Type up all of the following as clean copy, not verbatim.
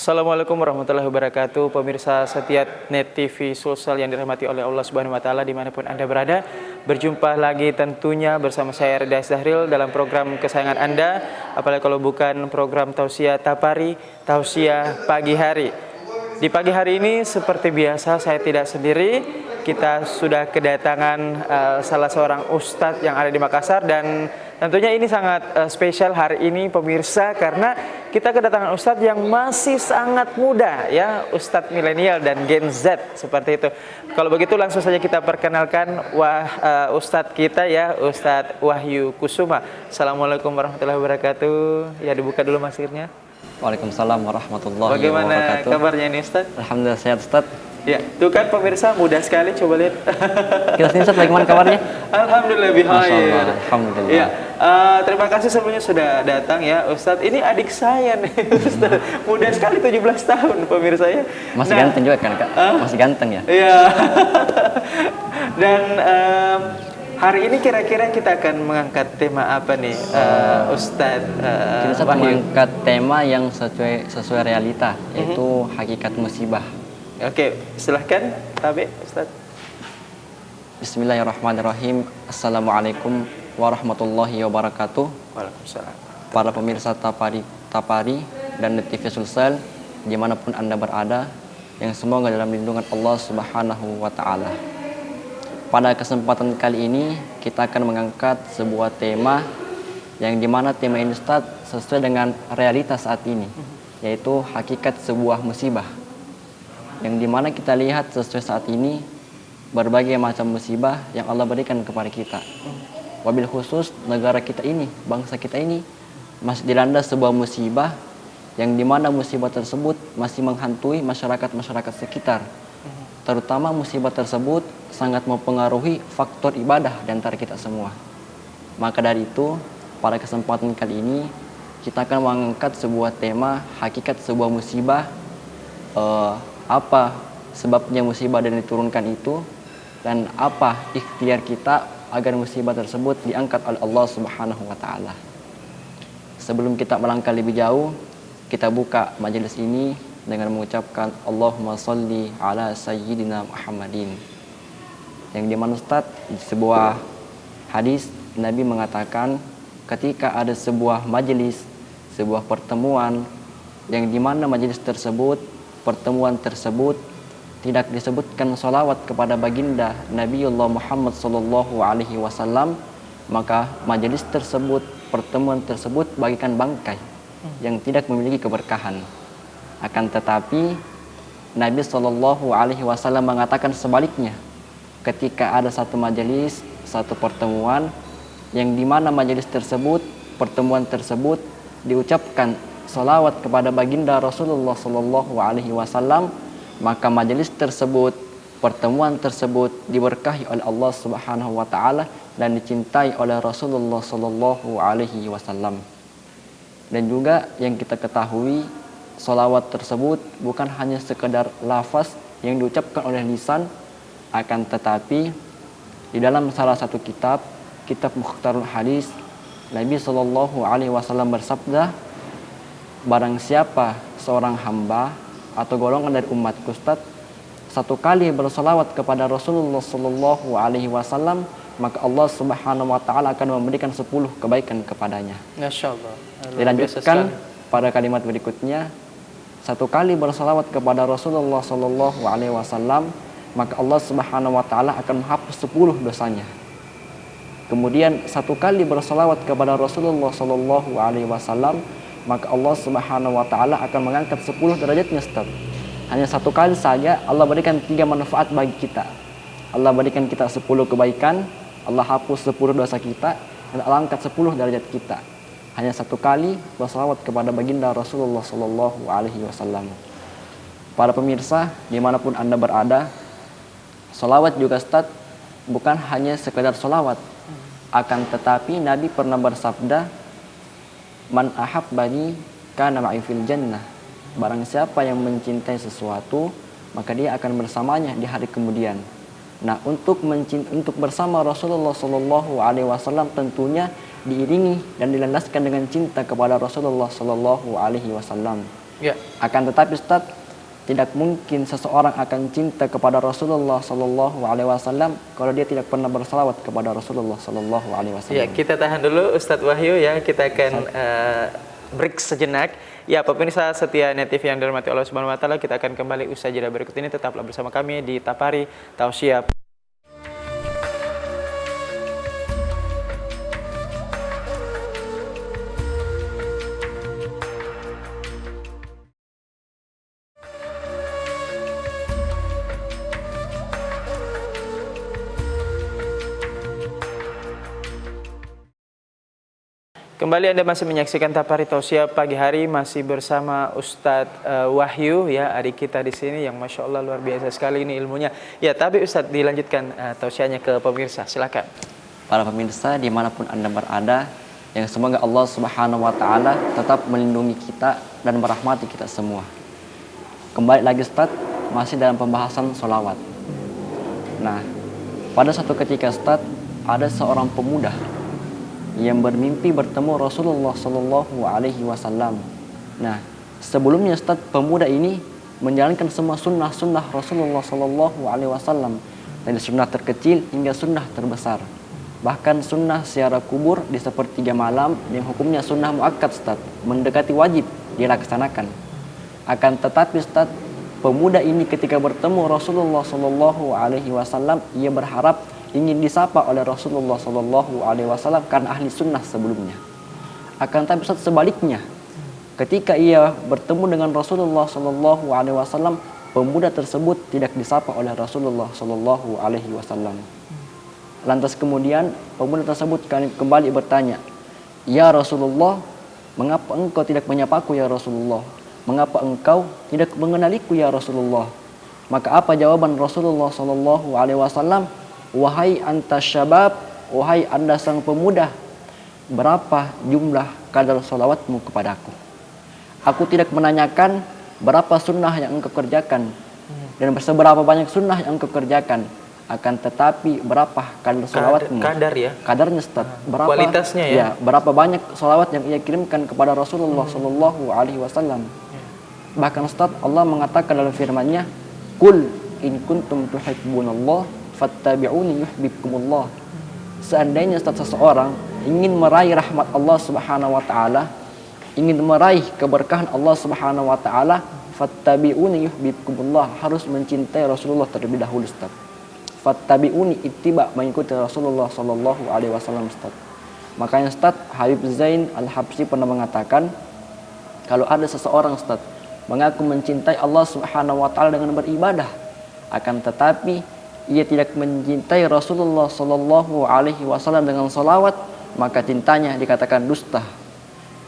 Assalamualaikum warahmatullahi wabarakatuh. Pemirsa setia Net TV Sulsel yang dirahmati oleh Allah Subhanahu wa taala dimanapun Anda berada. Berjumpa lagi tentunya bersama saya Rida Zahril dalam program kesayangan Anda, apalagi kalau bukan program Tausiah Tapari, Tausiah Pagi Hari. Di pagi hari ini seperti biasa saya tidak sendiri. Kita sudah kedatangan salah seorang ustadz yang ada di Makassar, dan tentunya ini sangat spesial hari ini pemirsa, karena kita kedatangan ustadz yang masih sangat muda ya, ustadz milenial dan Gen Z seperti itu. Kalau begitu langsung saja kita perkenalkan ustadz kita ya, Ustadz Wahyu Kusuma. Assalamualaikum warahmatullahi wabarakatuh. Ya, dibuka dulu maskernya. Waalaikumsalam warahmatullahi Bagaimana wabarakatuh. Bagaimana kabarnya ini Ustadz? Alhamdulillah sehat Ustadz. Ya, tuh kan pemirsa mudah sekali, coba lihat. Kita sini Ustadz, bagaimana kabarnya? Alhamdulillah bihair. Alhamdulillah. Ya, terima kasih sebelumnya sudah datang ya Ustadz. Ini adik saya nih Ustadz. Muda sekali, 17 tahun pemirsa ya. Masih ganteng juga kan Kak? Masih ganteng ya? Iya. Dan hari ini kira-kira kita akan mengangkat tema apa nih Ustadz? Kita mengangkat tema yang sesuai realita, yaitu hakikat musibah. Oke, silahkan Tabe Ustadz. Bismillahirrahmanirrahim. Assalamualaikum warahmatullahi wabarakatuh. Waalaikumsalam. Para pemirsa Tapari dan Net TV Sulsel dimanapun Anda berada, yang semoga dalam lindungan Allah Subhanahu wa ta'ala. Pada kesempatan kali ini kita akan mengangkat sebuah tema yang dimana tema ini Ustadz sesuai dengan realitas saat ini, yaitu hakikat sebuah musibah. Yang dimana kita lihat sesuai saat ini berbagai macam musibah yang Allah berikan kepada kita. Wabil khusus negara kita ini, bangsa kita ini masih dilanda sebuah musibah yang dimana musibah tersebut masih menghantui masyarakat sekitar. Terutama musibah tersebut sangat mempengaruhi faktor ibadah di antara kita semua. Maka dari itu, pada kesempatan kali ini kita akan mengangkat sebuah tema hakikat sebuah musibah, apa sebabnya musibah dan diturunkan itu, dan apa ikhtiar kita agar musibah tersebut diangkat oleh Allah Subhanahu wa ta'ala. Sebelum kita melangkah lebih jauh, kita buka majelis ini dengan mengucapkan Allahumma sholli ala sayyidina Muhammadin. Yang dimana Ustaz, di sebuah hadis Nabi mengatakan ketika ada sebuah majelis, sebuah pertemuan yang dimana majelis tersebut, pertemuan tersebut tidak disebutkan salawat kepada baginda Nabiullah Muhammad sallallahu alaihi wasallam, maka majelis tersebut, pertemuan tersebut bagikan bangkai yang tidak memiliki keberkahan. Akan tetapi Nabi sallallahu alaihi wasallam mengatakan sebaliknya, ketika ada satu majelis, satu pertemuan yang dimana majelis tersebut, pertemuan tersebut diucapkan salawat kepada baginda Rasulullah sallallahu alaihi wasallam, maka majelis tersebut, pertemuan tersebut diberkahi oleh Allah Subhanahu wa taala dan dicintai oleh Rasulullah sallallahu alaihi wasallam. Dan juga yang kita ketahui, salawat tersebut bukan hanya sekedar lafaz yang diucapkan oleh lisan, akan tetapi di dalam salah satu kitab Mukhtarul Hadis, Nabi sallallahu alaihi wasallam bersabda, barang siapa seorang hamba atau golongan dari umatku Ustaz satu kali bersolawat kepada Rasulullah sallallahu alaihi wasallam, maka Allah Subhanahu wa taala akan memberikan 10 kebaikan kepadanya. Masyaallah. Dilanjutkan pada kalimat berikutnya, satu kali bersolawat kepada Rasulullah sallallahu alaihi wasallam, maka Allah Subhanahu wa taala akan menghapus 10 dosanya. Kemudian satu kali bersolawat kepada Rasulullah sallallahu alaihi wasallam, maka Allah Subhanahu wa taala akan mengangkat 10 derajatnya Ustaz. Hanya satu kali saja Allah berikan 3 manfaat bagi kita. Allah berikan kita 10 kebaikan, Allah hapus 10 dosa kita, dan Allah angkat 10 derajat kita. Hanya satu kali bersalawat kepada baginda Rasulullah sallallahu alaihi wasallam. Para pemirsa dimanapun Anda berada, salawat juga Ustaz bukan hanya sekedar salawat, akan tetapi Nabi pernah bersabda, man ahabbani kana ma'i fil jannah. Barang siapa yang mencintai sesuatu, maka dia akan bersamanya di hari kemudian. Nah, untuk bersama Rasulullah sallallahu alaihi wasallam tentunya diiringi dan dilandaskan dengan cinta kepada Rasulullah sallallahu alaihi wasallam. Ya. Akan tetapi Ustaz, tidak mungkin seseorang akan cinta kepada Rasulullah Sallallahu Alaihi Wasallam kalau dia tidak pernah bersalawat kepada Rasulullah Sallallahu Alaihi Wasallam. Ya, kita tahan dulu Ustadz Wahyu ya. Kita akan break sejenak. Ya, pemirsa setia Net TV yang dirahmati Allah Subhanahu wa taala, kita akan kembali usai jeda berikut ini. Tetaplah bersama kami di Tapari Tausiah. Kembali Anda masih menyaksikan Tapari Tausiah pagi hari, masih bersama Ustadz Wahyu ya, adik kita di sini yang Masya Allah luar biasa sekali ini ilmunya. Ya, tapi Ustadz dilanjutkan tausiahnya ke pemirsa, silakan. Para pemirsa dimanapun Anda berada, yang semoga Allah Subhanahu Wa Taala tetap melindungi kita dan merahmati kita semua. Kembali lagi Ustadz, masih dalam pembahasan sholawat. Nah, pada suatu ketika Ustadz, ada seorang pemuda yang bermimpi bertemu Rasulullah Sallallahu Alaihi Wasallam. Nah, sebelumnya Ustaz, pemuda ini menjalankan semua sunnah-sunnah Rasulullah Sallallahu Alaihi Wasallam, dari sunnah terkecil hingga sunnah terbesar. Bahkan sunnah ziarah kubur di sepertiga malam yang hukumnya sunnah muakkad Ustaz, mendekati wajib dilaksanakan. Akan tetapi Ustaz, pemuda ini ketika bertemu Rasulullah Sallallahu Alaihi Wasallam, ia berharap ingin disapa oleh Rasulullah Sallallahu Alaihi Wasallam karena ahli sunnah sebelumnya. Akan tapi sebaliknya, ketika ia bertemu dengan Rasulullah Sallallahu Alaihi Wasallam, pemuda tersebut tidak disapa oleh Rasulullah Sallallahu Alaihi Wasallam. Lantas kemudian pemuda tersebut kembali bertanya, "Ya Rasulullah, mengapa engkau tidak menyapaku ya Rasulullah? Mengapa engkau tidak mengenaliku ya Rasulullah?" Maka apa jawaban Rasulullah Sallallahu Alaihi Wasallam? "Wahai anta syabab, wahai anda sang pemuda, berapa jumlah kadar salawatmu kepadaku? Aku tidak menanyakan berapa sunnah yang engkau kerjakan dan seberapa banyak sunnah yang engkau kerjakan, akan tetapi berapa kadar salawatmu." Kadar ya? Kadarnya Ustaz. Berapa, kualitasnya ya? Ya, berapa banyak salawat yang ia kirimkan kepada Rasulullah Sallallahu Alaihi Wasallam. Bahkan Ustaz, Allah mengatakan dalam firman-Nya, "Qul in kuntum tuhibbunallah fattabi'uni yuhibbukumullah." Seandainya seseorang ingin meraih rahmat Allah Subhanahu wa taala, ingin meraih keberkahan Allah Subhanahu wa taala, fattabi'uni yuhibbukumullah, harus mencintai Rasulullah terlebih dahulu Ustaz. Fattabi'uni, ittiba, mengikuti Rasulullah sallallahu alaihi wasallam Ustaz. Makanya Ustaz, Habib Zain Al-Habsyi pernah mengatakan, kalau ada seseorang Ustaz mengaku mencintai Allah Subhanahu wa taala dengan beribadah, akan tetapi ia tidak mencintai Rasulullah Sallallahu Alaihi Wasallam dengan salawat, maka cintanya dikatakan dusta.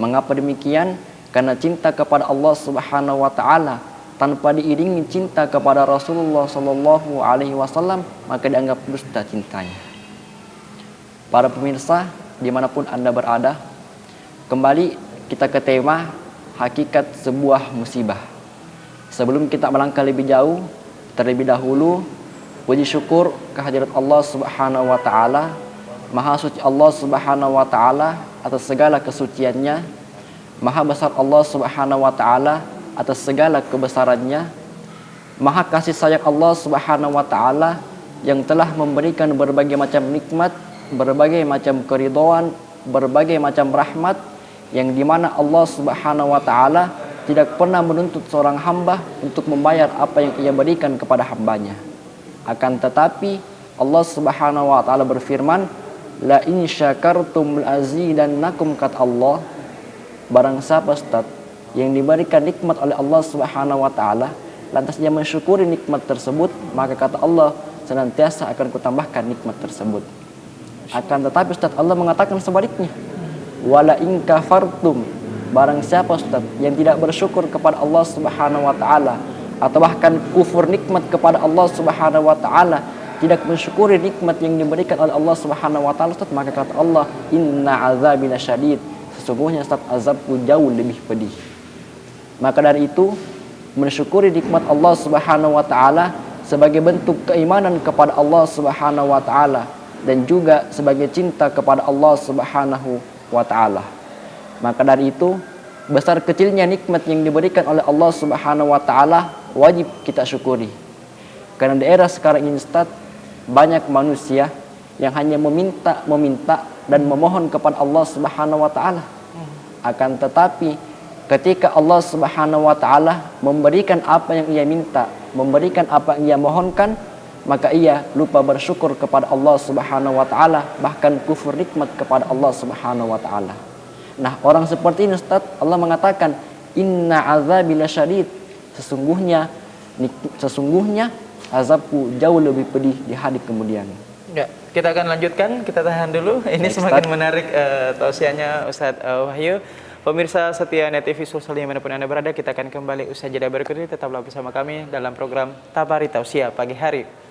Mengapa demikian? Karena cinta kepada Allah Subhanahu Wa Taala tanpa diiringi cinta kepada Rasulullah Sallallahu Alaihi Wasallam, maka dianggap dusta cintanya. Para pemirsa dimanapun Anda berada, kembali kita ke tema hakikat sebuah musibah. Sebelum kita melangkah lebih jauh, terlebih dahulu puji syukur kehadirat Allah Subhanahu wa taala. Maha suci Allah Subhanahu wa taala atas segala kesuciannya. Maha besar Allah Subhanahu wa taala atas segala kebesarannya. Maha kasih sayang Allah Subhanahu wa taala yang telah memberikan berbagai macam nikmat, berbagai macam keridhaan, berbagai macam rahmat, yang dimana Allah Subhanahu wa taala tidak pernah menuntut seorang hamba untuk membayar apa yang ia berikan kepada hambanya. Akan tetapi Allah Subhanahu wa taala berfirman, "La in syakartum la'azidannakum," kata Allah. Barang siapa Ustaz yang diberikan nikmat oleh Allah Subhanahu wa taala, lantas dia mensyukuri nikmat tersebut, maka kata Allah, senantiasa akan kutambahkan nikmat tersebut. Akan tetapi Ustaz, Allah mengatakan sebaliknya, "Wala in kafartum," barang siapa Ustaz yang tidak bersyukur kepada Allah Subhanahu wa taala, atau bahkan kufur nikmat kepada Allah Subhanahu wa taala, tidak mensyukuri nikmat yang diberikan oleh Allah Subhanahu wa taala, maka kata Allah, "Inna azabi lasyadid," sesungguhnya Ustaz, azabku jauh lebih pedih. Maka dari itu, mensyukuri nikmat Allah Subhanahu wa taala sebagai bentuk keimanan kepada Allah Subhanahu wa taala dan juga sebagai cinta kepada Allah Subhanahu wa taala. Maka dari itu, besar kecilnya nikmat yang diberikan oleh Allah Subhanahu wa taala wajib kita syukuri. Karena di era sekarang ini Ustaz, banyak manusia yang hanya meminta dan memohon kepada Allah Subhanahu wa taala. Akan tetapi ketika Allah Subhanahu wa taala memberikan apa yang ia minta, memberikan apa yang ia mohonkan, maka ia lupa bersyukur kepada Allah Subhanahu wa taala, bahkan kufur nikmat kepada Allah Subhanahu wa taala. Nah, orang seperti ini Ustaz, Allah mengatakan, "Inna azabi lasyadid." Sesungguhnya azabku jauh lebih pedih di hari kemudian. Ya, kita akan lanjutkan, kita tahan dulu. Ini Baik, semakin Ustaz. menarik tausiahnya Ustadz Wahyu. Pemirsa setia Net TV Sosial dimanapun Anda berada, kita akan kembali usai jeda berikut ini. Tetaplah bersama kami dalam program Tabari Tausiah Pagi Hari.